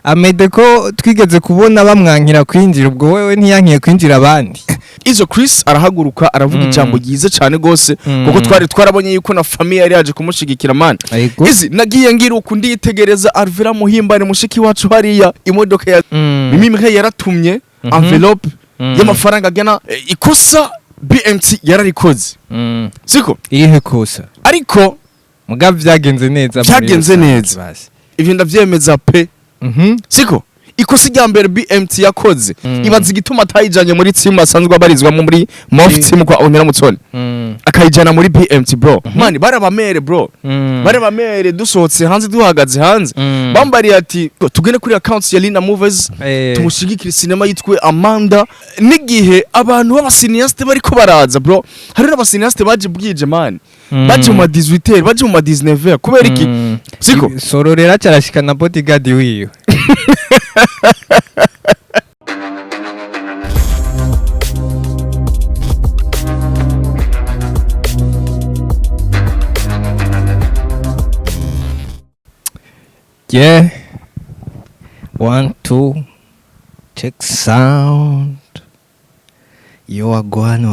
Amede ko twigeze kubona bamwankira kwinjira ubwo wewe ntiyankiye kwinjira abandi. Izo Chris arahaguruka aravuga ijambo ryiza cyane gose kuko twarabonye yuko na famille yari yaje kumushigikira man. Izi nagiye ngira uku nditegereza Alvera Muhimbane mushiki wacu hariya imodoka ya mimimwe yaratumye envelope y'amafaranga agena ikosa BMT yararikoze. Siko irihe kosa ariko mugabo vyagenze neza ivyo ndavyemeza pe. Siko ikosa rya mbere BMT yakoze ibaza igituma atayijanye muri team asanzwe abarizwa muri Mof team kwa Onera Mutsoni akayijana muri BMT bro. Man barabamere bro, barabamere dusohotse hanze duhagaze hanze bambariye ati tugene kuri account ya Lina Movies tumushigikira cinema yitwe Amanda. Nigihe abantu b'abasiniaste bariko baraza bro, hari n'abasiniaste baje bwije man, baje mu 18h baje mu 19h kubera iki siko sororera cyarashika na bodyguard wiyo. Yeah, 1 2 check sound. Yo wagwan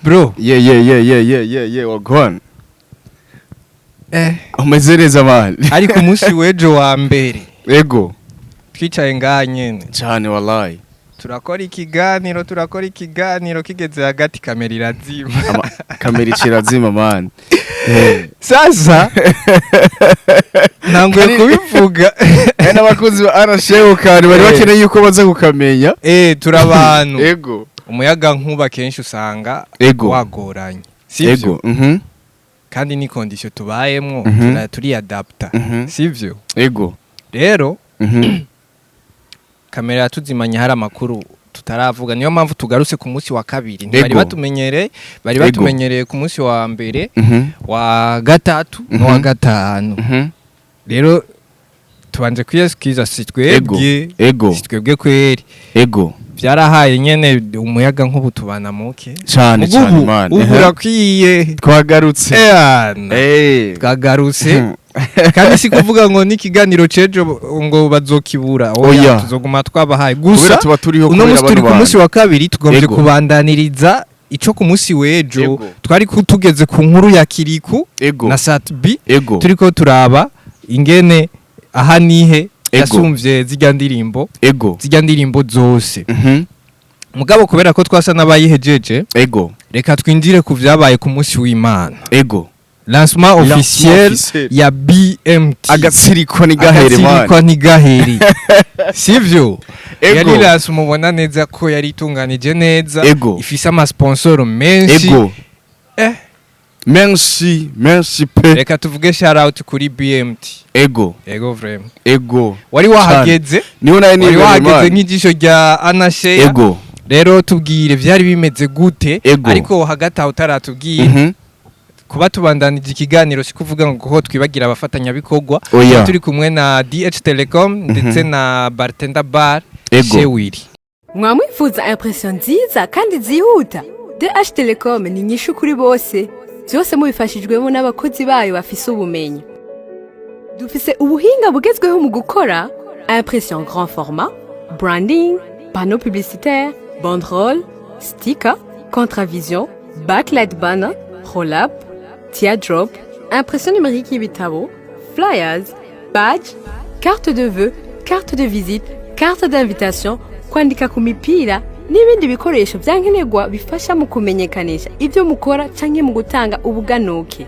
bro. Yeah wagwan. Umezereza man. Ariko umunsi wejo wa mbere. Ego. Twicaye ngaha nyene. Cyane wallahi. Turakora ikiganiro kigeze hagati kamera irazima. Kamera ikirazima man. Sasa ntabwo kubivuga n'abakozi ba Arasheho kandi bari bakeneye yuko baza gukamenya turabantu. Ego. Umuyaga nkuba kenshi usanga wagoranye. Sivyo? Kandi ni condition tubayemwo turi adapta. Sivyo? Ego. Rero kamera tuzimanya hari amakuru tutaravuga, niyo mpamvu tugarutse ku munsi wa kabiri. Bari batumenyereye ku munsi wa mbere wa gatatu no wa gatanu. Rero tubanje kwiyeskiza sitwebwe kweri. Ego. Byarahaye nyene umuyaga nkubu tubana muke cyane man. Uburakwiye twagarutse. Twagarutse. Kandi si kuvuga ngo n'ikiganiro cejo ngo bazokibura. Oya tuzoguma twabahaye gusa uno munsi turi ku munsi wa kabiri tugombye kubandaniriza ico ku munsi wejo twari kutugeze ku nkuru ya Kiriku na Satbi turiko turaba ingene aha nihe yasumvye zijya ndirimbo zose. Mugabo kubera ko twasa nabayihejeje reka twinjire ku vyabaye ku munsi w'Imana. Lancement officiel ya BMT Agatsirikwa Ntigahere. Sivyo? Yari lancement mubona neza ko yari itunganije neza, ifise ama sponsor menshi. Merci pe. Reka tuvuge shout out kuri BMT. Ego vraiment. Wari wahageze? Niho naye wari wahageze nk'ijisho rya Anashe. Rero tubwire vyari bimeze gute ariko hagati aho taratubwire. Kuba tubandanije ikiganiro sikuvuga ngo ko twibagira abafatanya bikorwa turi kumwe na DH Telecom ndetse na Bartender Bar Shewiri. Mwamwifuza impression nziza kandi zihuta. DH Telecom ni nyishu kuri bose. Byose mubifashijwemo n'abakozi bayo bafise ubumenyi. Dufise ubuhinga bugezweho mu gukora impression grand format, branding, panneau publicitaire, banderole, sticker, contravision, backlight banner, roll-up, teardrop, impression numérique y'ibitabo, flyers, badge, carte de vœux, carte de visite, carte d'invitation, kwandika ku mipira n'ibindi bikoresho byankenerwa bifasha mu kumenyekanisha ibyo mukora canke mu gutanga ubuganuke.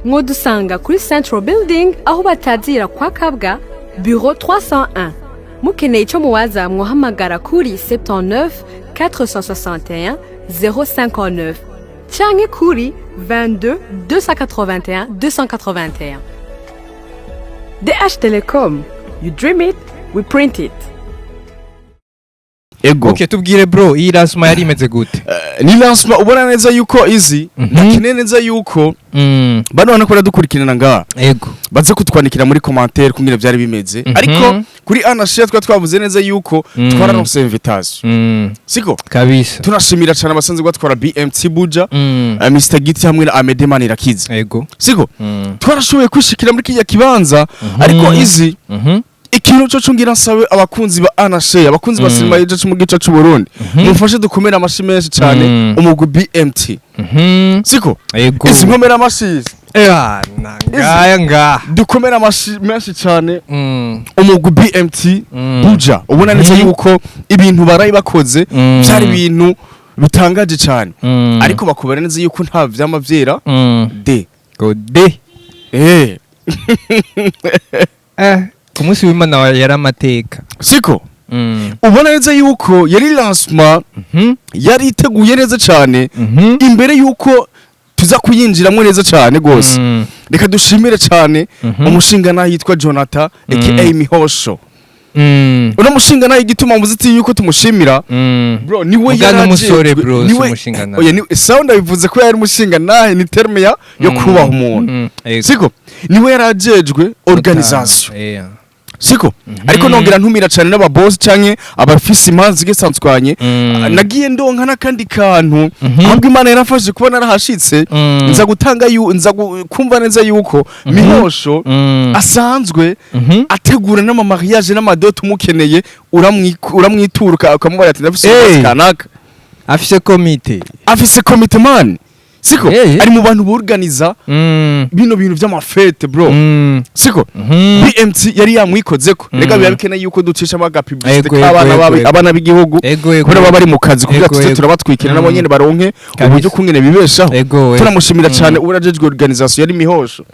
Mwodusanga kuri Central Building aho batazira kwa Kabwa, bureau 301. Mukeneye ico muwaza mwohamagara kuri 79 461 059 canke kuri 22 281 281. DH Telecom, you dream it, we print it. ego okay tubwire bro iyi lancement yari imeze gute ni lancement ubona neza yuko izi nakine neza yuko bano bana ko dukurikirana nga ego baza kutwandikira muri commentaire kumbira byari bimeze ariko kuri Anashia twavuze neza yuko twararonse invitation siko kabisa tunashimira cyane abasanzwe batwara BMT Buja Mr Giti hamwe na AMEDE Manirakiza ego siko twarashoboye kwishikira muri kijya kibanza ariko izi ikintu cyo cungira nsabe abakunzi ba Anashia abakunzi ba sinema yeje cyo mu gice cy'u Burundi mufashe dukomera amashi menshi cyane umugwi BMT siko ego izi nkomera amashi ngaya nga dukomera amashi menshi cyane umugwi BMT Buja ubona neza yuko ibintu barayi bakoze byari ibintu bitangaje cyane ariko bakubera neza yuko nta vyama vyera de gode ku munsi w'Imana yari amateka siko ubona neza yuko yari lancement yari iteguye neza cyane imbere yuko tuza kuyinjiramo neza cyane gose reka dushimire cyane umushinga naho yitwa Jonathan aka Mihosho uno mushinga naho igituma muziti yuko tumushimira bro niwe yari umusore bro umushinga naho oya ni sound bivuze ko yari umushinga naho ni terme yo kubaha umuntu siko niwe yarajejwe organisation siko ariko nongera ntumira cyane n'aba boss canke abafisi imanzi gesanzwanye nagiye ndonka nakandi kantu ahubwo Imana yarafashe kubona narahashitse nza gutanga nza kumva neza yuko Mihosho asanzwe ategura n'ama mariage n'amadote umukeneye uramwituruka ukamubara ati ndafise kanaka afise komite man siko ari mu bantu borganiza bino bintu by'amafete bro siko BMT yari yamwikozeko rega biyabikeneye yuko ducisha baga publicity abana b'igihugu kubera baba bari mu kazi kugira tuze turabatwikira nabo nyene baronke uburyo kungene bibeshaho turamushimira cyane urajejwe organisation yari Mihosho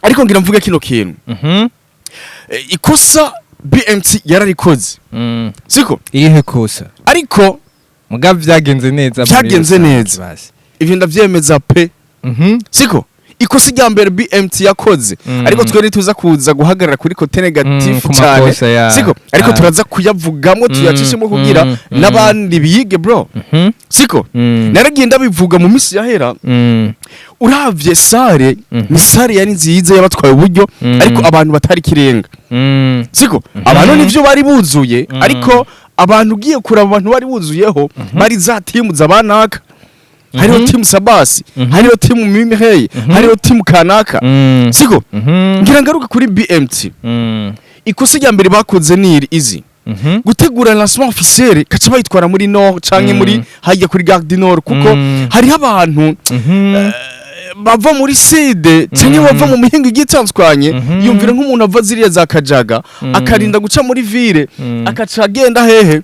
ariko ngira mvuge kino kintu ikosa BMT yararikoze siko irihe kosa ariko mugabe byagenze neza ivyo ndavyemeza pe siko ikosa rya mbere BMT yakoze ariko twe nituza kuza guhagarara kuri kote negative cyane siko ariko turaza kuyavugamo tuyacishemo kugira nabandi biyige bro siko naragiye ndabivuga mu misi yahera uravye sare ni sare yari nziza yabatwaye uburyo ariko abantu batari kirenga siko abantu nivyo bari buzuye ariko abantu ugiye kuraba abantu bari buzuyeho bari za timu zabanaka hariho timu Sabasi hariho timu Mimiheye hariho timu kanaka siko ngira ngaruka kuri BMT ikosa rya mbere bakoze ni izi gutegura lancement officiel kaca bayitwara muri Nord canke muri hajya kuri Gare du Nord kuko hariho abantu bava muri Side canke bava mu mihingo igitanzwanye yumvira nk'umuntu ava ziriya za Kajaga akarinda guca muri ville akaca agenda hehe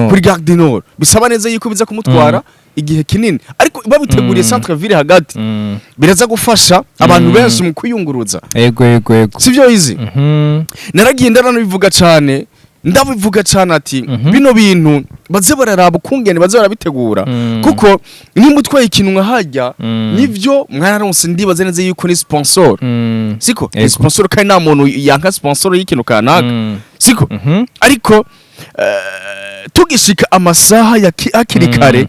kuri Gare du Nord bisaba neza yuko biza kumutwara igihe kinini ariko babiteguriye centre ville hagati biraza gufasha abantu benshi mu kwiyunguruza ego sivyo izi naragiye ndanabivuga cyane ati bino bintu baze bararaba kungene baze barabitegura kuko nimba utwaye ikintu nkahajya nivyo mwararonse ndibaze neza yuko ni sponsor siko sponsor kandi nta muntu yanka sponsor y'ikintu kanaka siko ariko tugishika amasaha ya akiri kare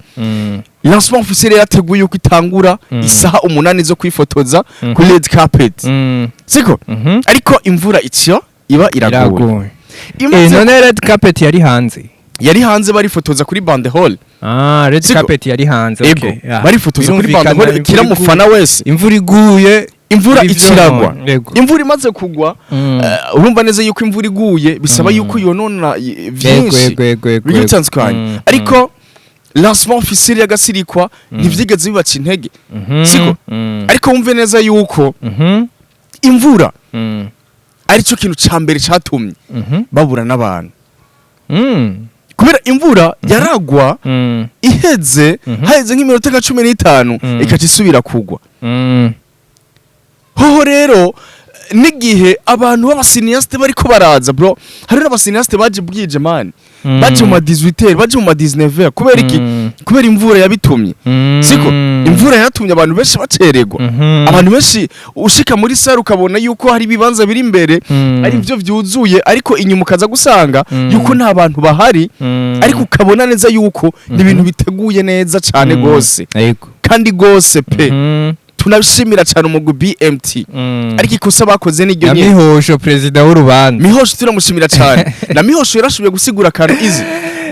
lancement officiel yateguye uko itangura isaha 8 zo kwifotoza kuri red carpet siko ariko imvura icyo iba iragoye none red carpet yari hanze barifotoza kuri bande hall red carpet yari hanze okay barifotoza kuri bande hall kira mufana wese imvura iguye imvura ikiragwa imvura imaze kugwa urumva neza yuko imvura iguye bisaba yuko yonona vyinshi bigitanzikanye ariko lancement officiel y'Agasirikwa ntivyigeze bibaca intege siko ariko wumve neza yuko imvura ari cyo kintu cyambere cyatumye babura n'abantu kubera imvura yaragwa iheze haheze nk'iminota 15 ikaca isubira kugwa hoho rero nigihe abantu b'abasiniyaste bariko baraza bro, hari n'abasiniyaste baje bwije man, baje mu 18h, baje mu 19h, kubera iki? Kubera imvura yabitumye. Siko imvura yatumye abantu benshi bacererwa, abantu benshi ushika muri sare ukabona yuko hari ibibanza biri imbere ari byo vyuzuye, ariko inyuma ukaza gusanga yuko nta bantu bahari, ariko ukabona neza yuko ni ibintu biteguye neza cyane gose, kandi gose pe. Tunabishimira cyane umugwi BMT, ariko ikosa bakoze n'iryo nyine. Mihosho president w'urubanza, Mihosho turamushimira cyane. Na Mihosho yarashoboye gusigura kandi izi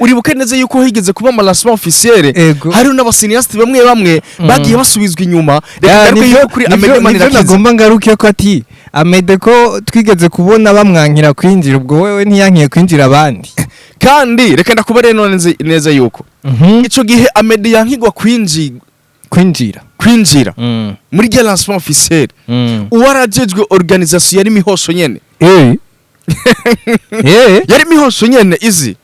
uribuke neza yuko higeze kuba malancement officiel, hari n'abasiniyaste bamwe bagiye basubizwa inyuma. Reka yuko kuri AMEDE manira nagomba ngaruke ko ati AMEDE ko twigeze kubona bamwankira kwinjira, ubwo wewe ntiyankiye kwinjira abandi. Kandi reka ndakubare neza yuko ico gihe AMEDE yankigwa kwinjira muri lancement officiel, uwarajejwe organisation yari Mihosho nyene. Yari Mihosho nyene izi.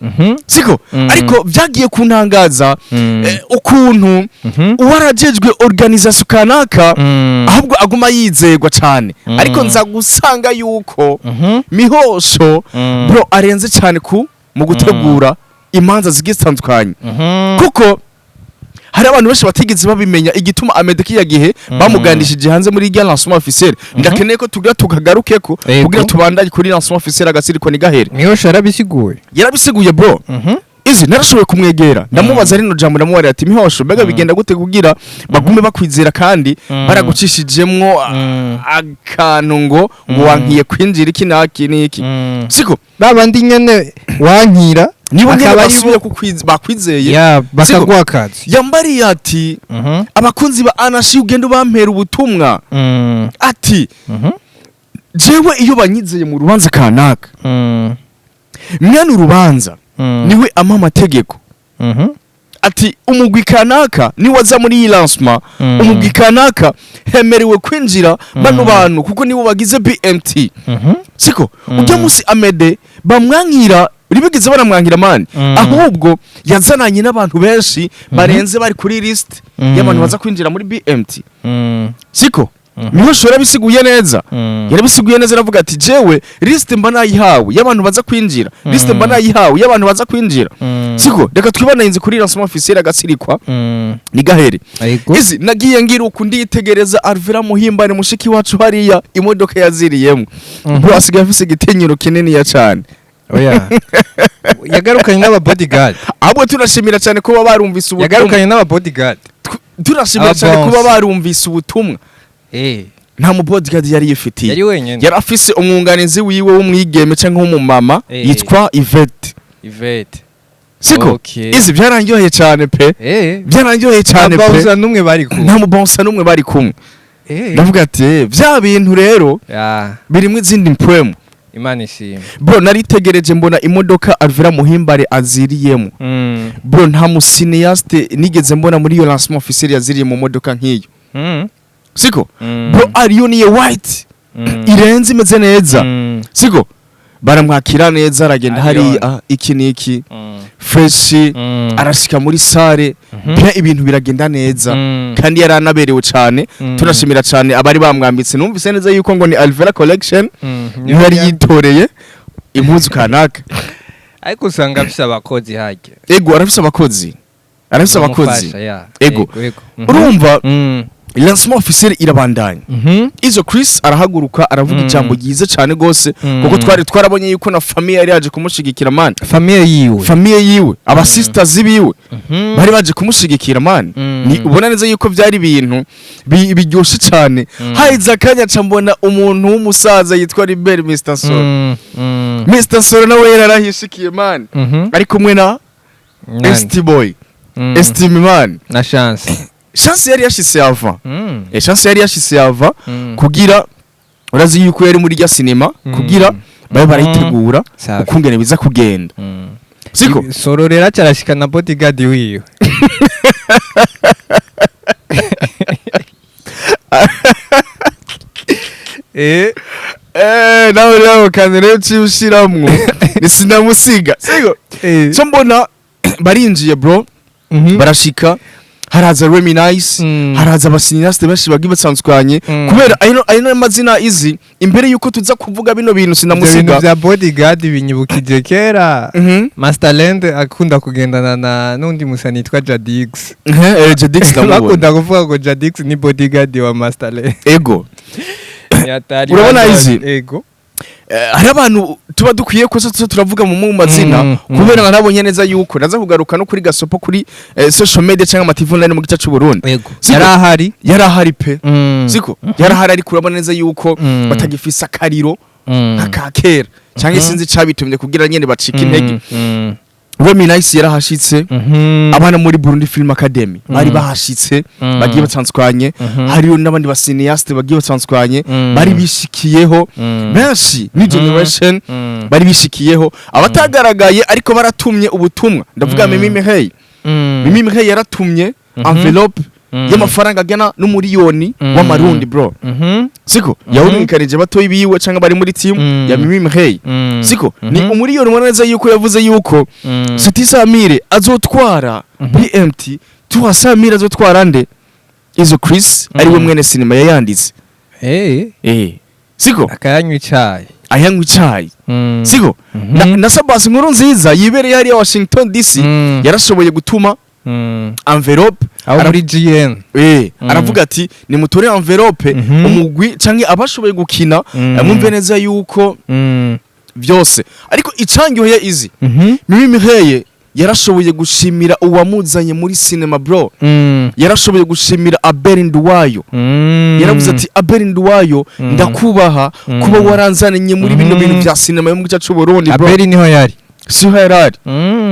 Siko ariko byagiye kuntangaza ukuntu uwarajejwe organisation kanaka ahubwo aguma yizegwa cyane, ariko nza gusanga yuko Mihosho bro arenze cyane mu gutegura imanza zigitandukanye, kuko hari abantu benshi batigeze babimenya igituma AMEDE kiya gihe bamugandishije hanze muri lancement officiel. Ndakeneye ko tukagaruke ko kugira tubandanye kuri lancement officiel AGATSIRIKWA NTIGAHERE. Niyo yarabisiguye bro. Izi narashoboye kumwegera ndamubaza rino jambo ndamuwari ati Mihosho mbega bigenda gute kugira bagume bakwizera kandi baragucishijemwo akantu ngo wankiye kwinjira iki naki niki. Siko babandi nyene wankira nibo ngene basubiye bakwizeye bakagwa akazi. Yambari ati abakunzi ba Anashi ugenda bampera ubutumwa ati jewe iyo banyizeye mu rubanza kanaka mwene urubanza niwe ama amategeko. Ati umugwi kanaka ni waza muri iyi lancement, umugwi kanaka hemerewe kwinjira bano bantu kuko nibo bagize BMT. Siko ujya musi AMEDE bamwankira ribigeze baramwankira mani, ahubwo yazananye n'abantu benshi barenze bari kuri list y'abantu baza kwinjira muri BMT. Siko Mihosho yarabisiguye neza, aravuga ati jewe list mba nayihawe y'abantu baza kwinjira, list mba nayihawe y'abantu baza kwinjira. Siko reka twibana inzi kuri lancement officiel AGATSIRIKWA NTIGAHERE. Izi nagiye ngira uku nditegereza Alvera Muhimbane mushiki wacu hariya imodoka yaziriyemo, bro asigaye afise igitinyiro kinini ya cyane. Oya yagarukanye n'aba bodyguard, ahubwo turashimira cyane kuba barumvise ubutumwa. Yagarukanye n'aba bodyguard, turashimira cyane kuba barumvise ubutumwa. Nta mu bodyguard yari yifitiye, yari afise umwunganizi wiwe w'umwigeme cyangwa w'umumama yitwa Yvette. Siko izi byarangiye cyane pe, byarangiye cyane pe, nta mubonsa numwe bari kumwe. Ndavuga ati bya bintu rero birimo izindi mpwemu. Imana ishimwe bro, naritegereje mbona imodoka Alvera Muhimbare aziriyemo. Bro nta musiniyaste nigeze mbona muri iyo lancement officiel yaziriye mu modoka nk'iyo. Siko bro ariyo niye white irenze imeze neza. Siko baramwakira neza, aragenda hari iki niki fresh, arashika muri sare bya ibintu biragenda neza, kandi yaranaberewe cyane. Turashimira cyane abari bamwambitse, numvise neza yuko ngo ni Alvera collection yari yitoreye impuzu kanaka, ariko usanga afise abakozi hake. Arafise abakozi. Urumva lancement officiel irabandanya. Izo Chris arahaguruka aravuga ijambo ryiza cyane gose, kuko twarabonye yuko na famille yari yaje kumushigikira man, famille yiwe aba sisters biwe bari baje kumushigikira man. Ni ubona neza yuko byari ibintu biryoshe cyane. Haiza kanya cambona umuntu w'umusaza yitwa Libert Mr. Solo. Mr. Solo nawe yarahishikiye man, ari kumwe na ST boy Estime man na Chance yari yashise ava. Chance yari yashise ava kugira urazi yuko yari muri rya cinema kugira babe barayitegura ukungene biza kugenda. Siko sororera cyarashika na bodyguard wiyo. nawe kanere cyushiramwo nisinamusiga. Siko so mbona barinjiye bro, barashika haraza Remy Nice haraza abasiniaste benshi bagiye batsanzukanye kubera ayo mazina izi imbere yuko tuza kuvuga bino bintu sinamusiga ibintu bya bodyguard binyibukije kera Masterland akunda kugendana na nundi musani yitwa Jadix Jadix bakunda kuvuga ngo Jadix ni bodyguard wa Masterland ego urabona izi ego hari abantu tuba dukwiye ko turavuga mu mazina kubera nabonye neza yuko naza kugaruka no kuri gasopo kuri social media cyangwa amativu online mu gice cy'u Burundi yarahari pe siko yarahari ari kurabona neza yuko batagifisa kariro nkakakera cyangwa sinzi cabitumye kugira nyene bacika intege Remy Nice yarahashitse abana muri Burundi Film Academy bari bahashitse bagiye batsanzukanye hariyo n'abandi basiniaste bagiye batsanzukanye bari bishikiyeho benshi ni generation bari bishikiyeho abatagaragaye ariko baratumye ubutumwa ndavuga Mimi Hey yaratumye envelope y'amafaranga agena n'umuriyoni w'amarundi bro siko yawumikanije batoyi biwe cyangwa bari muri team ya Mimi Hey siko ni umuriyoni mwaneza yuko yavuze yuko Sitisamire azotwara BMT Tuhasamire azotwara nde izo Chris ari we mwene sinema yayanditse siko ayanywa icyayi siko na Sabas nkuru nziza yibereye hariya Washington DC yarashoboye gutuma envelope muri GN aravuga ati ni mutore envelope umugwi canke abashoboye gukina mwumve neza yuko byose ariko icangyoye izi Mimi Hey yarashoboye gushimira uwamuzanye muri cinema bro yarashoboye gushimira Abel Nduwayo yaravuze ati Abel Nduwayo ndakubaha kuba waranzanye muri bino bintu bya cinema yo mu gice cy'u Burundi bro Abel niho yari siho yarari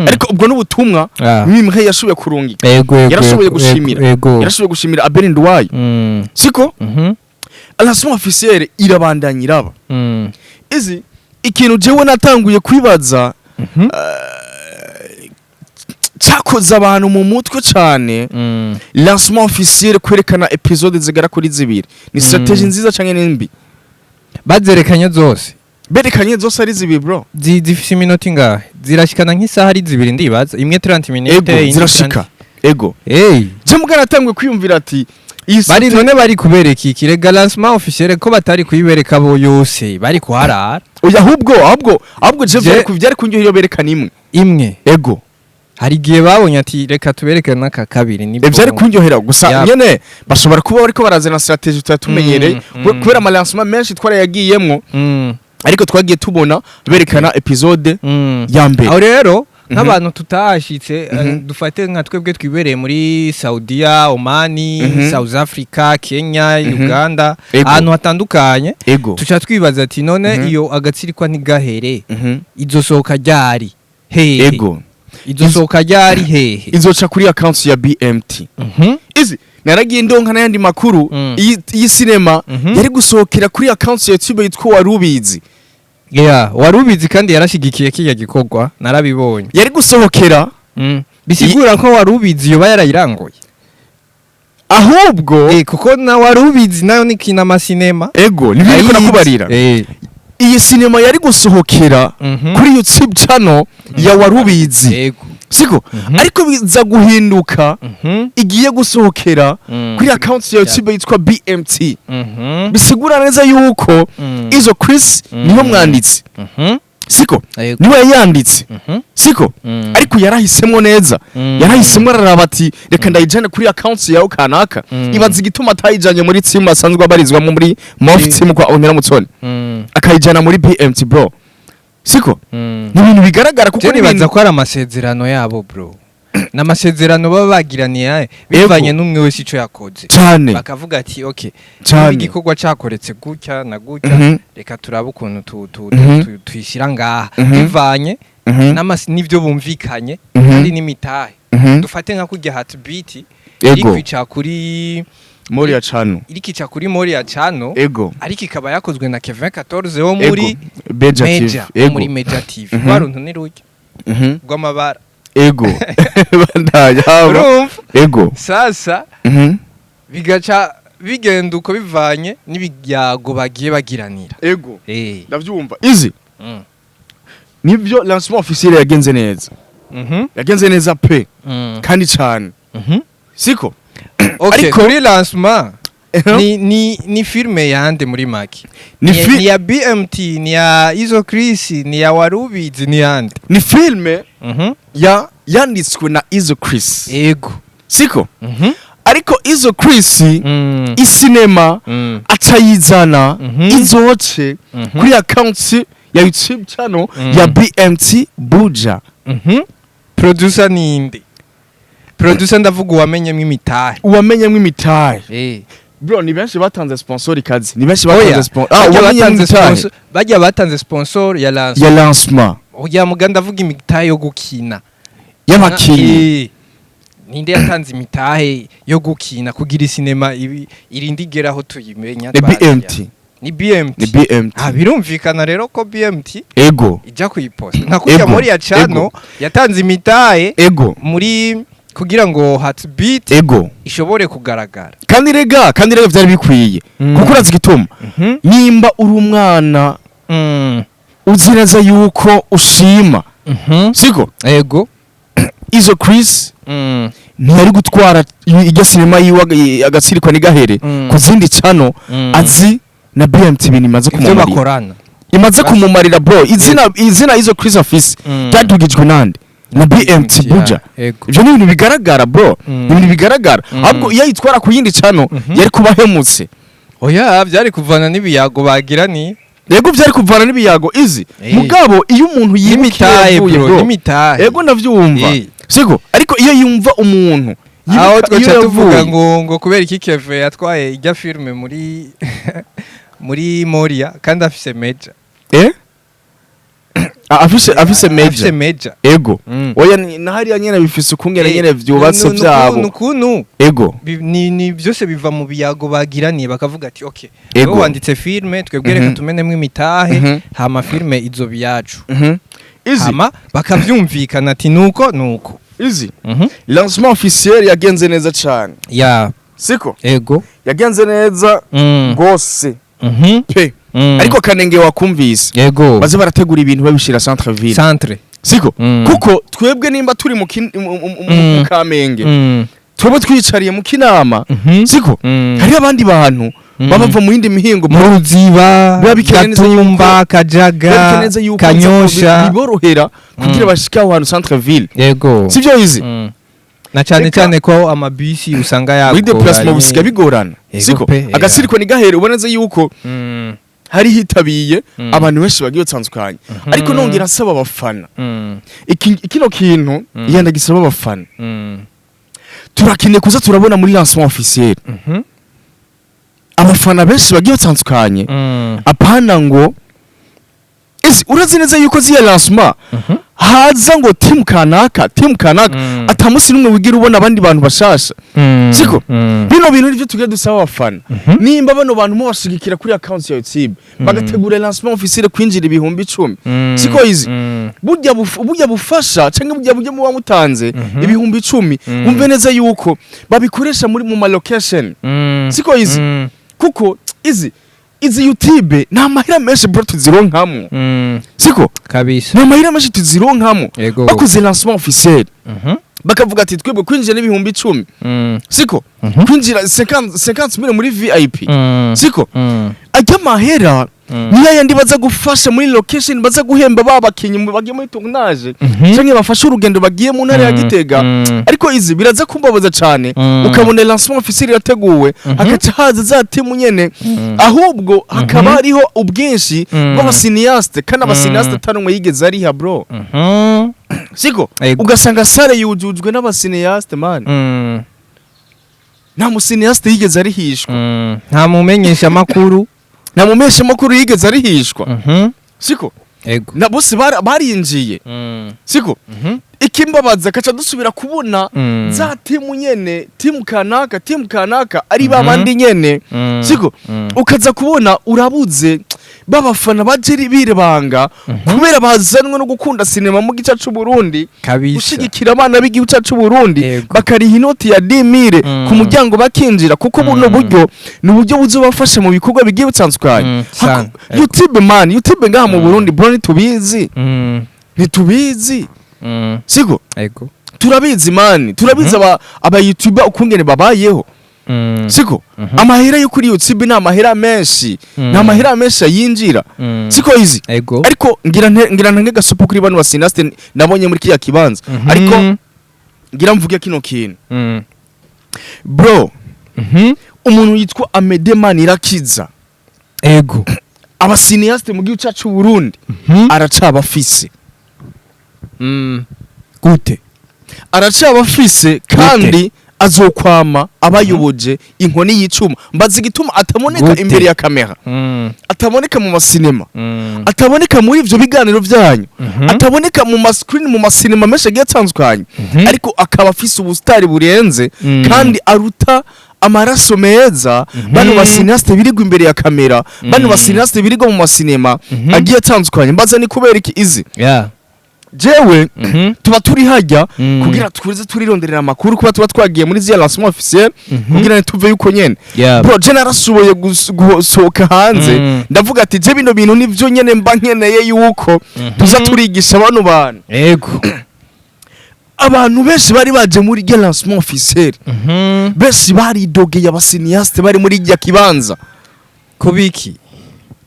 ariko ubwo n'ubutumwa Mimi Hey yashoboye kurungika yarashoboye gushimira Abel Nduwayo siko lancement officiel irabandanya iraba izi ikintu jewe natanguye kwibaza cyakoze abantu mu mutwe cyane lancement officiel kwerekana episode zigera kuri zibiri ni strategy nziza cyane n'imbi bazerekanye zose berekanye zose ari zibiri bro zifise iminota ingahe zirashikana nk'isaha ari zibiri ndibaza imwe 30 minutes zirashika ego je mugana atangwe kwiyumvira ati bari none bari kubereka ikire lancement officiel ko batari kuyibereka bo yose bari kuharara oya ahubwo je byari kunyohiro berekana imwe ego hari gihe babonye ati reka tubereke naka kabiri nibwo byari kunyohera gusa nyene bashobora kuba bariko barazana strategy tutatumenyereye kubera ama lancement menshi twarayagiyemwo ariko twagiye tubona berekana episode ya mbere aho rero nk'abantu tutahashitse dufate nka twebwe twibereye muri Saudiya, Omani, South Africa, Kenya, Uganda ahantu hatandukanye tuca twibaza ati none iyo agatsirikwa ntigahere izosohoka ryari izosohoka ryari hehe izoca kuri account ya BMT izi naragiye ndonka n'ayandi makuru iyi cinema yari gusohokera kuri account ya YouTube yitwa Warubizi Warubizi kandi yarashigikiye kiya gikorwa narabibonye yari gusohokera bisigura ko Warubizi yoba yarayirangoye ahubwo kuko na Warubizi nayo ni kinama cinema nibiko nakubarira iyi cinema yari gusohokera kuri YouTube channel ya Warubizi siko ariko biza guhinduka igiye gusohokera kuri account ya YouTube yitwa BMT bisigura neza yuko izo Chris niho mwanditsi siko niwe yanditse siko ariko yarahisemo neza yarahisemo ararabati reka ndayijane kuri account yawe kanaka ibaza igituma atayijanye muri team asanzwe abarizwa muri Mof team kwa Onera Mutsoni akayijana muri BMT bro siko ni ibintu bigaragara kuko nibaza ko ari amasezerano yabo bro n'amasezerano baba bagiraniye bivanye n'umwe wese ico yakoze cyane bakavuga ati okay igikorwa cyakoretse gutya na gutya reka turabe ukuntu tuyishira ngaha bivanye n'ivyo bumvikanye kandi n'imitahe dufate nka kujya Heartbeat iri kwica kuri Moria Chano irikica kuri Moria Chano ariko ikaba yakozwe na Kevin 14 wo muri Media TV waruntu ni ruke rw'amabara bandanya sasa bigaca bigenda uko bivanye n'ibyago bagiye bagiranira ndavyumva izi nibyo lancement officiel yagenze neza pe kandi cyane siko okay kuri lancement ni filme yande muri make ni ya BMT ni ya Izo Chris ni ya Warubizi ni yande ni filme yanditswe na Izo Chris yego siko ariko Izo Chris isinema acayizana izoce kuri account ya YouTube channel ya BMT Buja producer ninde producer ndavuga uwamenyemwe imitahe bro ni benshi batanze sponsor kazi ni benshi batanze sponsor bajya batanze sponsor ya lancement oya muganda avuga imitahe yo gukina y'abakinyi ninde yatanze imitahe yo gukina kugira sinema irindigeraho tuyimenya ni BMT birumvikana rero ko BMT ego ijya kuyiposta nka kujya muri ya channel yatanze imitahe ego muri kugira ngo heartbeat ego ishobore kugaragara kandi rega byari bikwiye kuko urazi gituma nimba uri umwana uziraza yuko ushima siko ego Izo Chris ntiyari gutwara ijya sinema yiwe agatsirikwa nigahere ku zindi channel azi na BMT binimaze kumumarira imaze kumumarira bro izina Izo Chris office byadugijwe nande na BMT Buja ivyo ni ibintu bigaragara bro ibintu bigaragara ahubwo iyo yitwara ku yindi channel yari kubahemutse oya byari kuvana nibiyago bagirani yego byari kuvana nibiyago izi mugabo iyo umuntu yimitaye bro yimitaye yego ndavyumva siko ariko iyo yumva umuntu aho twacha tuvuga ngo kubera iki Keve yatwaye ijya filme muri Moria kandi afise major afise major ego oya nahari nyene bifise ukungera nyene vyubatse byabo nukuntu ego ni byose biva mu biyago bagiraniye bakavuga ati okay ego wanditse filme twebwereka tumenemwe imitahe hama filme izo biyacu hama bakavyumvikana ati nuko izi lancement officiel yagenze neza cyane siko ego yagenze neza gose pe ariko kanenge wakumvise yego baze barategura ibintu babishira centre siko kuko twebwe nimba turi mu Kamenge twebwe twicariye mu Kinama siko hari abandi bantu babava mu yindi mihingo mu Ruziba Gatumba Kajaga Kanyosha biborohera kugira bashika ahantu centre ville yego sivyo izi na cyane ko amabisi usanga yago muri déplacement busiga bigorana siko agasirikwa nigahere uboneze yuko hari hitabiye abantu benshi bagiye tsanzukanye ariko nongera nsaba abafana kino kintu yenda gisaba abafana turakine kuza turabona muri lancement officiel abafana benshi bagiye tsanzukanye apana ngo urazi neza yuko ziya lancement haza ngo team kanaka atamusi numwe wigira ubona abandi bantu bashasha siko bino bintu nivyo tugiye dusaba abafana nimba bano bantu mu bashigikira kuri account ya YouTube bagategura lancement officiel kwinjira ibihumbi 10 siko izi burya bufasha canke burya mu bamutanze ibihumbi 10 umve neza yuko babikoresha muri mu location siko izi kuko izi YouTube nta mahera menshi bro tuzironkamo siko kabisa nta mahera menshi tuzironkamo bakoze lancement officiel bakavuga ati twebwe kwinjira n'ibihumbi 10 siko kwinjira 50 muri VIP siko ajya mahera niya yandi baza gufasha muri location baza guhemba babakinyi bagiye muri tournage canke bafasha urugendo bagiye mu ntara ya Gitega ariko izi biraza kumbabaza cyane ukabona lancement officiel yateguwe hakaca haza za timu nyene ahubwo hakaba hariho ubwinshi bw'abasiniaste kandi abasiniaste tanumwe yigeze ari ha bro siko ugasanga sare yujujwe n'abasiniaste man nta musiniaste yigeze ari hishwa nta mumenyesha makuru yigeze arihishwa siko ego na bose barinjiye siko ikimbabaza kaca dusubira kubona za timu nyene timu kanaka ari babandi nyene siko ukaza kubona urabuze babafana bajeri birebanga kubera bazanwe no gukunda sinema mu gica c'u Burundi ushigikira abana b'igihugu c'u Burundi bakariha inoti ya 10,000 ku muryango bakinjira kuko buno buryo ni uburyo buzobafasha mu bikorwa bigiye bitandukanye YouTube ngaha mu Burundi bro nitubizi siko ego turabizi mani turabizi aba YouTuber ukungene babayeho siko amahera yo kuri YouTube ni amahera menshi na amahera menshi yinjira siko izi ariko ngira ntange gasopo kuri bano basinaste nabonye muri kiya kibanza ariko ngira mvuge kino kintu bro umuntu yitwa AMEDE man irakiza ego abasiniaste mu gihugu cyacu Burundi aracabafise gute aracabafise kandi azokwama abayoboje inkoni y'icuma mbazi gituma ataboneka imbere ya kamera ataboneka mu masinema ataboneka muri ivyo biganiro byanyu ataboneka mu mascreen mu masinema meshe gitanzukanye ariko akaba afise ubustari burenze kandi aruta amaraso meza bano basinaste birigwa imbere ya kamera bano basinaste birigwa mu masinema agiye atandukanye mbaza ni kubera iki izi jewe tuba turi hajya kugira twurize turironderera amakuru kuba tuba twagiye muri zia lancement officiel kugira nituve yuko nyene bro je narasuboye gusohoka hanze ndavuga ati je bino bintu nivyo nyene mba nkeneye yuko tuza turigisha bano bantu ego abantu benshi bari baje muri zia lancement officiel benshi bari dogeye abasiniaste bari muri zia kibanza kubiki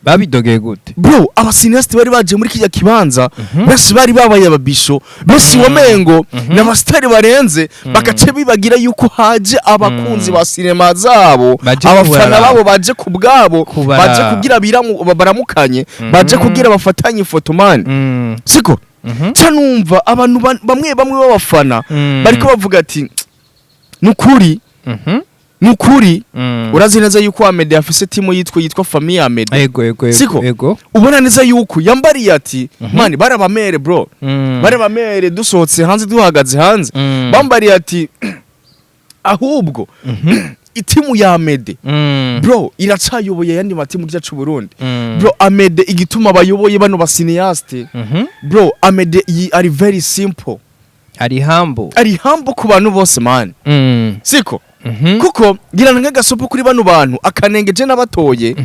babidogeye gute bro abasiniaste bari baje muri kijya kibanza benshi bari babaye ababisho benshi wamengo n'abastari barenze bakace bibagira yuko haje abakunzi ba cinema zabo abafana babo baje kubwabo baje kugira baramukanye baje kugira bafatanye ifoto man siko canumva abantu bamwe b'abafana bariko bavuga ati nukuri nukuri urazi neza yuko AMEDE afise timu yitwa famille AMEDE ego ubona neza yuko yambariye ati mani barabamere bro barabamere dusohotse hanze duhagaze hanze bambariye ati ahubwo itimu ya AMEDE bro iracayoboye yandi matimu cyacu Burundi bro AMEDE igituma abayoboye bano basiniaste bro AMEDE ari very simple ari humble ku bantu bose man siko kuko ngira nk'agasopo kuri bano bantu akanenge je nabatoye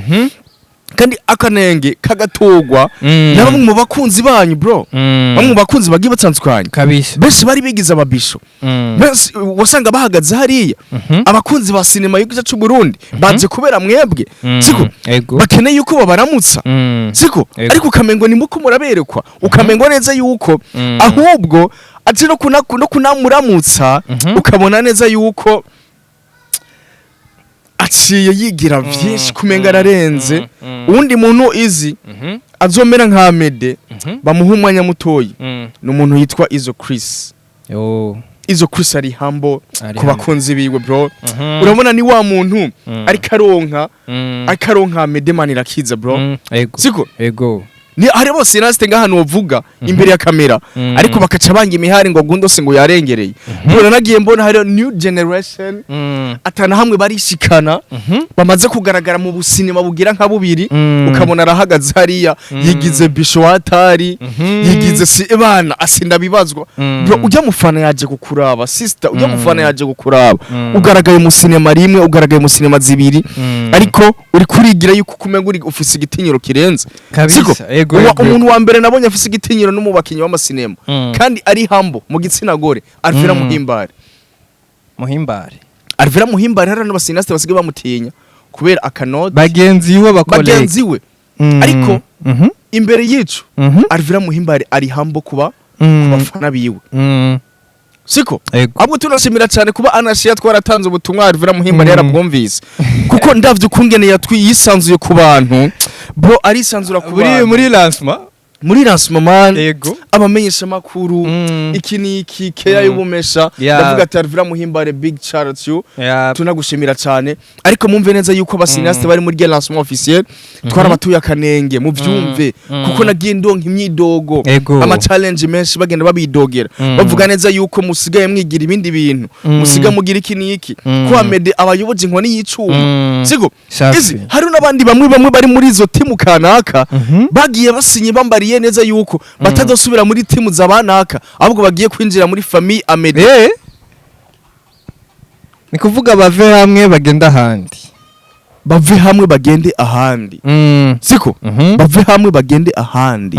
kandi akanenge kagatogwa na bamwe mu bakunzi banyu bro bamwe mu bakunzi bagiye batandukanye kabisa benshi bari bigize ababisho benshi wasanga bahagaze hariya abakunzi ba cinema y'Igihugu cyacu Burundi baje kubera mwebwe siko bakeneye yuko babaramutsa siko ariko ukamengo ni muko muraberekwa ukamengo neza yuko ahubwo ati no kunamuramutsa ukabona neza yuko aciye yigira vyinshi kumenga ararenze uwundi muntu izi azomera nka AMEDE bamuha umwanya mutoyi n'umuntu yitwa Izo Chris ari humble ku bakunzi biwe bro urabona ni wa muntu ari karonka AMEDE man irakiza bro siko ni hari bose naste ngahantu wovuga imbere ya kamera ariko bakaca banga imihari ngo gundose ngo yarengereye bro nagiye mbona hari new generation atana hamwe barishikana bamaze kugaragara mu businema bugira nka bubiri ukabona arahagaze hariya yigize bisho watari yigize si bana asinda bibazwa bro ujya mufana yaje gukuraba sister ujya mufana yaje gukuraba ugaragaye mu sinema rimwe ugaragaye mu sinema zibiri ariko uri kurigira yuko kumenga uri ufise igitinyiro kirenze kabisa umuntu wa mbere nabonye afise igitinyiro n'umubakinyi w'amasinema kandi ari humble mu gitsina gore Alvera Muhimbare harano basinaste basige bamutinya kubera akanode bagenzi we ariko imbere yicu Alvera Muhimbare ari humble kuba bafana biwe siko ahubwo tunashimira cyane kuba Anashia twaratanze ubutumwa Alvera Muhimbare yarabwumvise kuko ndavye kungene yatwiyisanzuye ku bantu bro ari sanzura ku bantu muri lancement man abamenyesha makuru iki niki keya y'ubumesha ndavuga ati Alvera Muhimbare big charity you tunagushimira cyane ariko mumve neza yuko abasinaste bari muri lancement officiel twarabatuye akanenge mu vyumve kuko nagiye ndonka imyidogo ama challenge menshi bagenda babidogera bavuga neza yuko musigaye mwigira ibindi bintu musiga mugira iki niki ko AMEDE abayoboje inkoni y'icuma siko izi hari n'abandi bamwe bari muri izo timu kanaka bagiye basinye bambari neza yuko batadosubira muri timu zabanaka ahubwo bagiye kwinjira muri famille AMEDE ni kuvuga bave hamwe bagenda ahandi siko bave hamwe bagende ahandi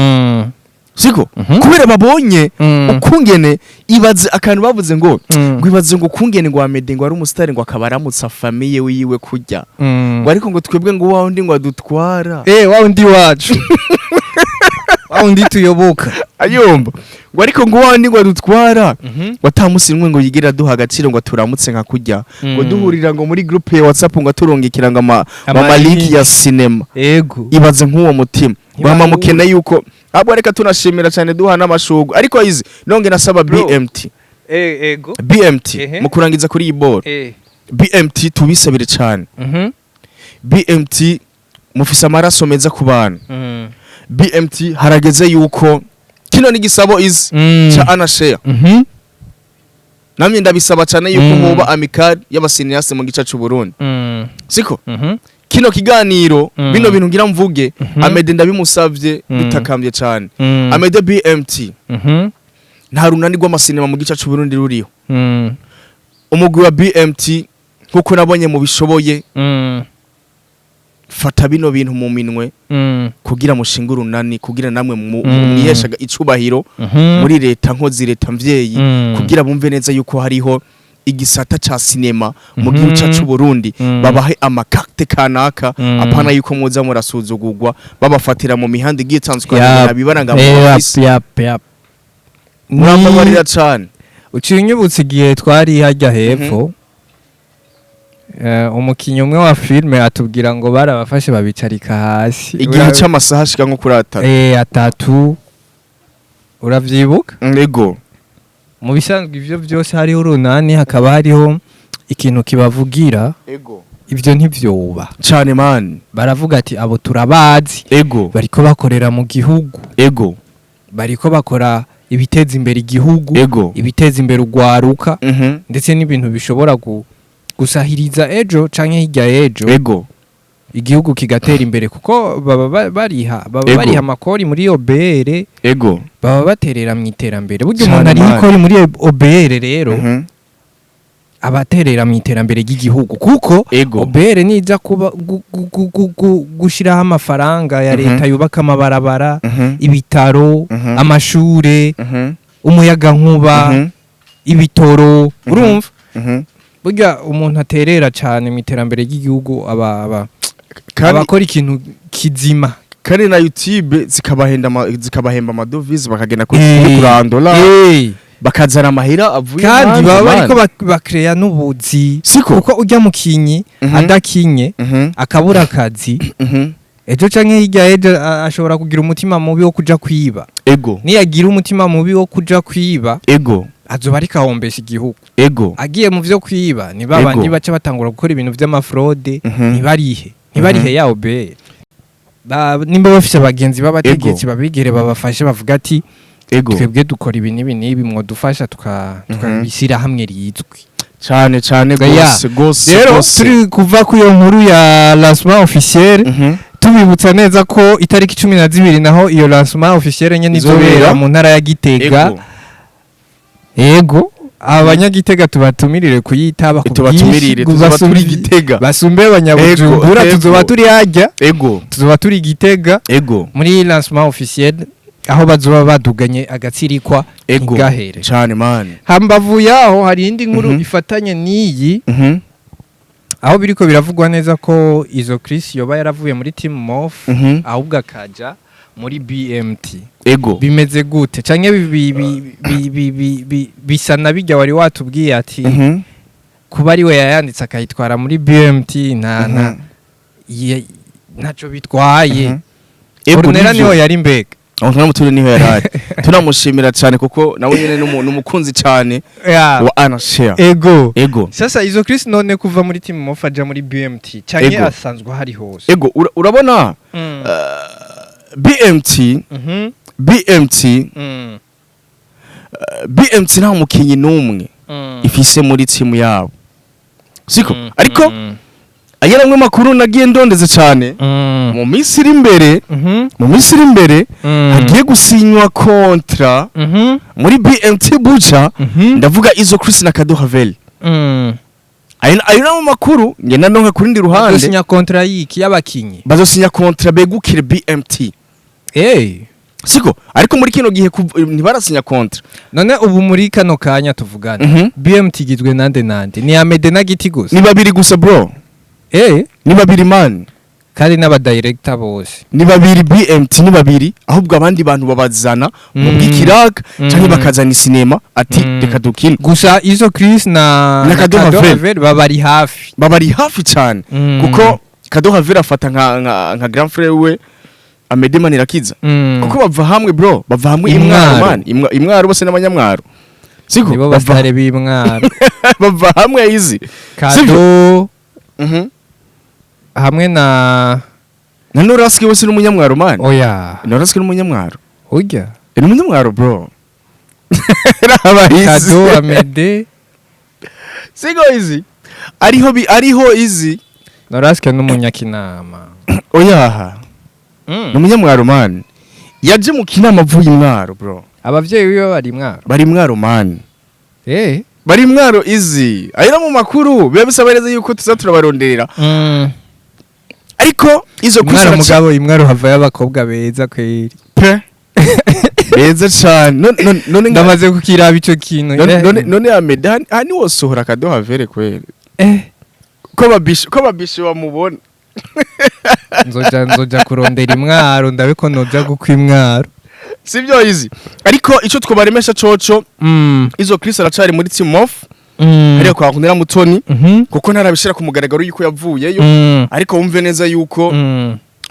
siko kubera babonye ukungene ibaze akantu bavuze ngo ibaze ngo ukungene ngo AMEDE ngo ari umusitari ngo akabaramutsa famille wiwe kurya ngo ariko ngo twebwe ngo wa undi ngo adutwara wa undi wacu wa undi tuyoboka ayomba ngo ariko ngo wa undi ngo adutwara watamusinwe ngo yigira duha agaciro ngo turamutse nka kurya ngo duhurira ngo muri groupe ya WhatsApp ngo turongikira ngo ama link ya cinema ego ibaze nk'uwo mutima bama mukene yuko abo reka tunashimira cyane duha n'amashugo ariko izi nonge nasaba BMT ego BMT mukurangiza kuri iboro BMT tubisabire cyane BMT mufise amaraso meza ku bana BMT harageze yuko kino ni gisabo izi cha anashare namye ndabisaba cyane yuko muba amicale y'abasiniyaste mu gica cy'u Burundi siko kino kiganiro bino bintu ngira mvuge AMEDE ndabimusavye bitakambye cyane AMEDE BMT nta runani rw'amasinema mu gica cy'u Burundi ruriho umugwi wa BMT nkuko nabonye mu bishoboye fata bino bintu mu minwe kugira mushinga urunani kugira namwe mwiheshaga icubahiro muri leta nkozi leta mvyeyi kugira bumve neza yuko hariho igisata ca sinema mu gihugu cyacu Burundi babahe amakarte kanaka apana yuko muza murasuzugurwa babafatira mu mihanda igiye tanzukana bibaranga mu ofisi murafabarira cyane ucinyubutse igihe twari hajya hepfo umukinyi umwe wa filme atubwira ngo barabafashe babicarika hasi igihe cy'amasaha ashika nko kuri atatu uravyibuka ego mu bisanzwe ivyo byose hariho urunani hakaba hariho ikintu kibavugira ego ivyo ntivyoba cyane man baravuga ati abo turabazi ego bariko bakorera mu gihugu ego bariko bakora ibiteza imbere igihugu ego ibiteza imbere ugwaruka ndetse n'ibintu bishobora gusahiriza ejo canke hirya ejo ego igihugu kigatera imbere kuko baba bariha amakori muri OBR ego baba baterera mu iterambere buryo umuntu ari ikori muri OBR rero abaterera mu iterambere ry'igihugu kuko OBR niza kuba gushiraho amafaranga ya leta yubaka amabarabara ibitaro amashure umuyaga nkuba ibitoro urumva burya umuntu aterera cyane mu iterambere ry'igihugu abakora ikintu kizima kandi na YouTube zikabahemba amadovize bakagenda kuri kurandola bakazana amahera avuye kandi baba bariko bakreya n'ubuzi kuko ujya mukinyi adakinye akabura akazi ejo canke hirya ejo ashobora kugira umutima mubi wo kuja kwiba ego niyagira umutima mubi wo kuja kwiba ego azoba ariko ahombesha igihugu ego agiye mu vyo kwiba ni babandi baca batangura gukora ibintu vy'amafraude ntibarihe yawo be nimba bafise abagenzi b'abategetsi babigere babafashe bavuga ati twebwe dukora ibi n'ibi mwodufasha tukabishyira hamwe rizwi cyane gose rero turi kuva ku iyo nkuru ya lancement officiel tubibutsa neza ko itariki 12 naho iyo lancement officiel nyene izobera mu ntara ya Gitega ego abanyagitega tubatumirire kuyitaba kubatumirire tuzobaturí Gitega basumbe abanyabujumbura tuzoba turi hajya tuzoba turi Gitega muri lancement officiel aho bazoba baduganye agatsirikwa NTIGAHERE cyane man hambavu yaho hari indi nkuru ifatanye niyi aho biriko biravugwa neza ko izo Chris yoba yaravuye muri team MOF ahubwo akaja muri BMT bimeze gute canke bisana bijya wari watubwiye ati kuba ari we yayanditse akayitwara muri BMT ntaco bitwaye Ornella niho yari mbega tunamuturi niho yarari tunamushimira cyane kuko nawe nyene n'umuntu umukunzi cyane wa anashare ego sasa izo Chris none kuva muri team MOF aja muri BMT canke asanzwe hari hose urabona BMT nta mukinyi n'umwe ifise muri timu yabo siko ariko ayeramwe makuru nagiye ndondeze cyane mu minsi iri imbere hagiye gusinywa kontra muri BMT Buja ndavuga izo Chris na CADEAU Havel ayo na makuru ngenda ndonka kuri ndi ruhande bazosinya kontra yiki y'abakinyi bazosinya kontra begukire BMT siko ariko muri kino gihe ntibarasinya kontra none ubu muri kano kanya tuvugana BMT igizwe nande ni AMEDE na Giti gusa ni babiri gusa bro ni babiri man kandi n'aba director bose ni babiri BMT ni babiri ahubwo abandi bantu babazana mu bw'ikiraga cyangwa bakazana sinema ati reka dukine gusa izo Chris na CADEAU babari hafi cyane kuko CADEAU afata nka grand frère we AMEDE Manirakiza kuko bava hamwe bro bava hamwe imwaro bose n'abanyamwaro siko nibo batare b'imwaro bava hamwe izi CADEAU hamwe na Noraski wese n'umunyamwaro man oya Noraski n'umunyamwaro ujya ni umunyamwaro bro CADEAU AMEDE siko izi ariho izi Noraski n'umunyakinama oya n'umunyamwaro man yaje mu kinama avuye imwaro bro abavyeyi biwe bari mwaro man bari mwaro izi ayira mu makuru biba bisaba neza yuko turabaronderera ariko izo kusara mugabo imwaro hava y'abakobwa beza kweri pe beza cyane none ndamaze kukiraba ico kintu none AMEDE hani wosohora CADEAU kweri ko babishe bamubona nzoja kurondera imwaro ndabiko noja gukwa imwaro sivyo izi ariko ico twobaremesha coco izo Chris aracari muri team off ariko kwakundira mutoni kuko ntarabishira ku mugaragaro yuko yavuyeyo ariko wumve neza yuko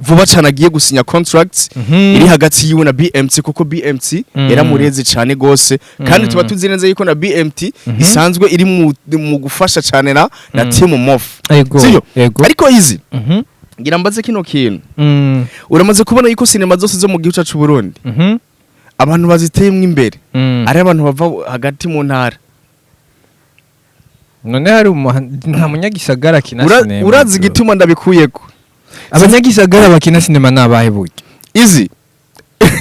vuba cyane agiye gusinya contracts iri hagati yiwe na BMT kuko BMT yaramureze cyane gose kandi tuba tuzi neza yuko na BMT isanzwe iri mu gufasha cyane na team off sivyo ariko izi ngira mbaze kino kintu uramaze kubona yuko sinema zose zo mu gihugu cyacu Burundi abantu baziteyemwe imbere ari abantu bava hagati mu ntara none hari nta munyagisagara kina sinema urazi gituma ndabikuyeko abanyagisagara bakina sinema nabahe buke izi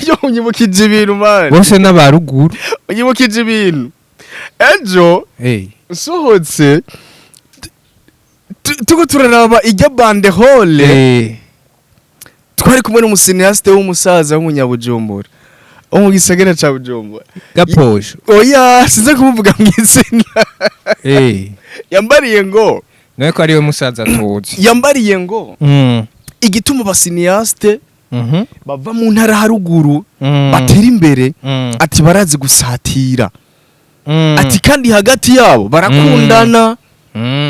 yo unyibukije ibintu man bose n'abaruguru unyibukije ibintu ejo sohotse tuko turaraba ijya bande hole twari kumwe n'umusineaste w'umusaza w'umunyabujumbura mu gisagara ca Bujumbura gaposho oya size kumuvuga mwizina yambariye ngo nawe ko ariwe musaza tuzi yambariye ngo igituma abasineaste bava mu ntara haruguru batera imbere ati barazi gusatira ati kandi hagati yabo barakundana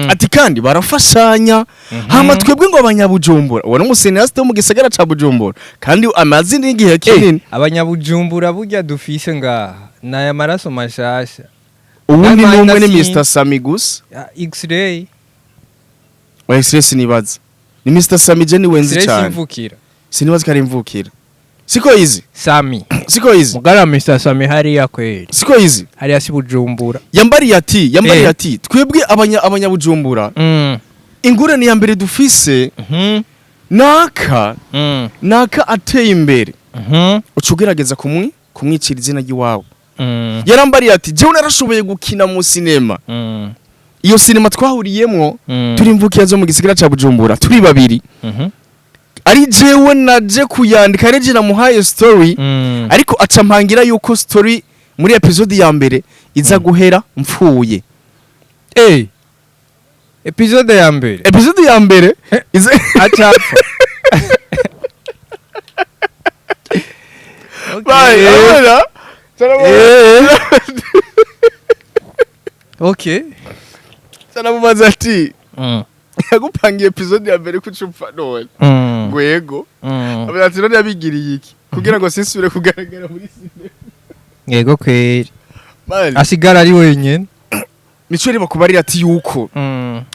ati kandi barafashanya hama twebwe ngo abanyabujumbura uwo n'umusineaste wo mu gisagara ca Bujumbura kandi amazi n'igihe kinini abanyabujumbura burya dufise ngaha naya maraso mashasha ubundi n'umwe ni Mr Sami gusa X-ray sinibaza ni Mr Sami je ni wenzi cyane sinibaza ko ari imvukira siko izi Sami siko izi mugara Mr Sami hariya kweli siko izi hariya si Bujumbura yambariye ati twebwe abanyabujumbura ingure ni ya mbere dufise naka ateye imbere ucugerageza kumwicira izina ry'iwawe yarambariye ati jewe narashoboye gukina mu sinema iyo sinema twahuriyemwo turi imvukiya zo mu gisigara ca Bujumbura turi babiri ari jewe naje kuyandika reje namuhaye story ariko aca mpangira yuko story muri episode ya mbere iza guhera mfuye episode ya mbere iza achapfa okay sanamubaza ati yagupangiye episode ya mbere kucupfa none gwego ati none yabigiriye iki kugira ngo sinsubire kugaragara muri sinema yego kweri asigara ari wenyene nico reba kubarira ati yuko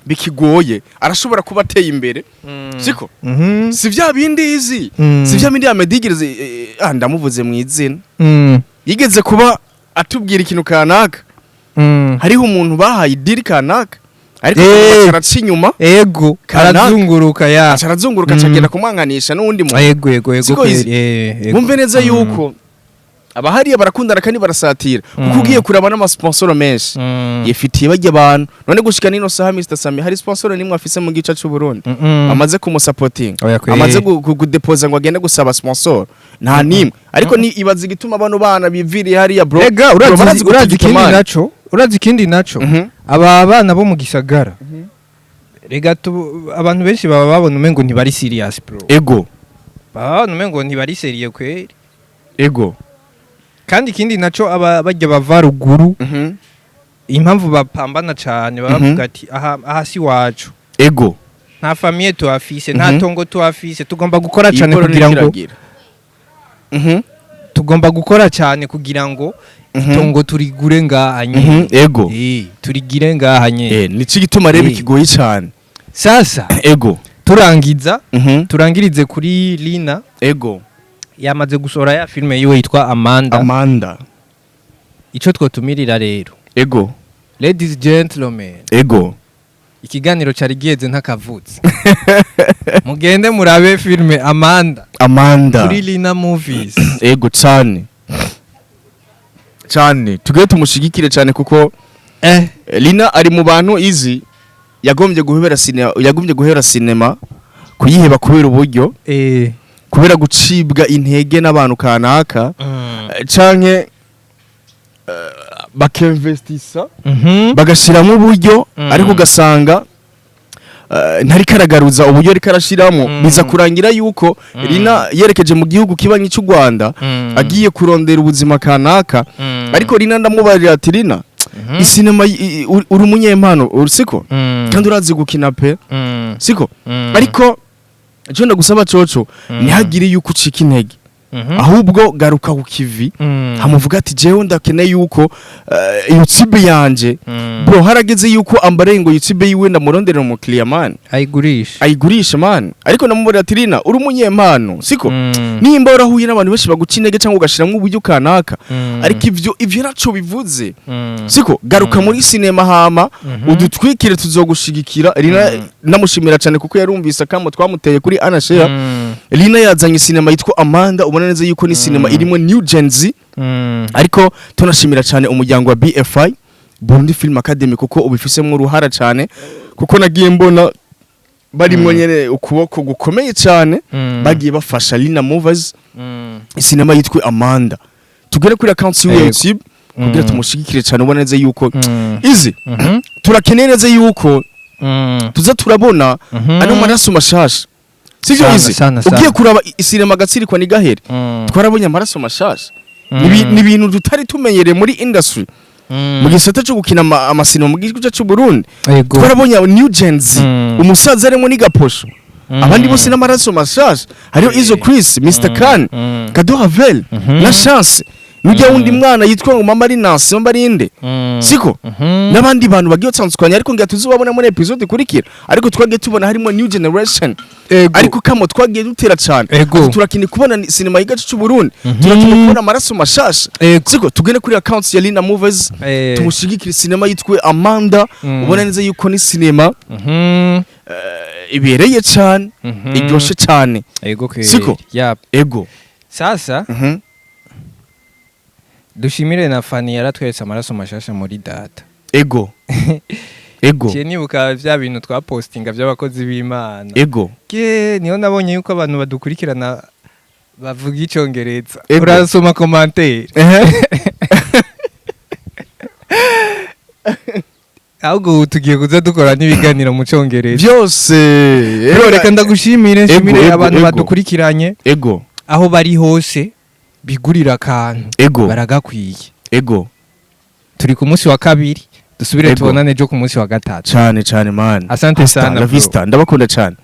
bikigoye arashobora kuba ateye imbere siko si vya bindi izi si vya bindi amedigirize ndamuvuze mu izina yigeze kuba atubwira ikintu kanaka hariho umuntu bahaye idiri kanaka ariko araca inyuma ego arazunguruka arazunguruka acagenda kumwanganisha n'undi muntu ego bumve neza yuko abahariya barakundana kandi barasatira kuko ugiye kuraba n'amasponsoro menshi yifitiye bajya abantu none gushika nino saha Mr Sami hari sponsor nimwe afise mu gica cy'u Burundi amaze kumusapoting amaze kudepoza ngo agende gusaba sponsor nta nimwe ariko ni ibaza igituma abantu bana biviriye hariya bro urazi ikindi naco aba bana bo mu gisagara rega abantu benshi baba babona umengo ntibari serious bro ego babona umengo ntibari serious kweri ego kandi ikindi naco aba bajya bava ruguru impamvu bapambana cyane bavuga ati aha si wacu ego nta famille tuhafise nta tongo tuhafise tugomba gukora cyane kugira ngo tugomba gukora cyane kugira ngo tongo turigure ngahanye ego turigire ngahanye nici gituma rebe kigoye cyane sasa ego turangirize kuri Lina ego yamaze gusora ya filme yiwe yitwa Amanda ico twotumirira rero ego ladies gentlemen ego ikiganiro cari giheze ntakavutse mugende murabe filme Amanda kuri Lina Movies ego cyane tugiye tumushigikire cyane kuko Lina ari mu bantu izi yagombye guhera sinema kuyiheba kubera uburyo kubera gucibwa intege n'abantu kanaka canke bakemvestisa bagashiramo uburyo ariko ugasanga ntari karagaruza uburyo ari karashiramo biza kurangira yuko Lina yerekeje mu gihugu kibanyi cy'u Rwanda agiye kurondera ubuzima kanaka ariko Lina ndamubarira ati Lina isinema uri umunyempano urusiko kandi urazi gukina pe siko ariko cyo ndagusaba coco ntihagire yuko ucika intege ahubwo garuka ku kivi hamuvuga ati jewe ndakeneye yuko YouTube yanje bro harageze yuko ambarengo YouTube yiwe ndamurondera mu client man ayigurisha man ariko namubura ati Lina uri umunyempano siko nimba urahuye n'abantu benshi bagucinege cyangwa ugashiramo uburyo kanaka ariko ivyo naco bivuze siko garuka muri cinema hama udutwikire tuzogushigikira Lina namushimira cyane kuko yarumvise kamo twamuteye kuri Anashare Lina yazanye cinema yitwa Amanda neza yuko ni cinema irimo New Gen Z ariko tunashimira cyane umuryango wa BFI Burundi Film Academy kuko ubifisemo uruhara cyane kuko nagiye mbona barimo nyene ukuboko gukomeye cyane bagiye bafasha Lina Movies cinema yitwa Amanda tugere kuri account ya YouTube kugira tumushigikire cyane ubona neza yuko izi turakeneye neza yuko tuza turabona ano maraso mashasha sivyo izi ugiye kuraba isinema AGATSIRIKWA NTIGAHERE twarabonye amaraso mashasha ni ibintu tutari tumenyereye muri industry mu gisata cyo gukina amasinema mu gihugu cy'u Burundi twarabonye New Gen Z umusaza arimo ni gaposho abandi bose n'amaraso mashasha hariyo Izo Chris Mr Khan CADEAU Havel na Chance nujya wundi mwana yitwa ngo Mama Linance Mbarinde siko nabandi bantu bagiye tsanzukanya ariko ngiye tuzubabona muri episode kurikira ariko twagiye tubona harimo new generation ariko kamo twagiye dutera cyane turakini kubona cinema yigacu cy'u Burundi turakini kubona amaraso mashasha siko tugene kuri account ya Lina Movies tumushigikira cinema yitwe Amanda ubona neza yuko ni cinema ibereye cyane iryoshe cyane siko ego sasa dushimire na Fani yaratwetse amaraso mashasha muri data ego je nibuka vya bintu twa postinga by'abakozi b'Imana niho nabonye yuko abantu badukurikirana bavuga icongereza urasoma commentaire ahubwo tugiye kuza dukora n'ibiganiro mu congereza byose reka ndagushimire abantu badukurikiranye aho bari hose bigurira akantu baragakwiye turi ku munsi wa kabiri dusubire tubonane ejo ku munsi wa gatatu cyane man asante sana la vista ndabakunda cyane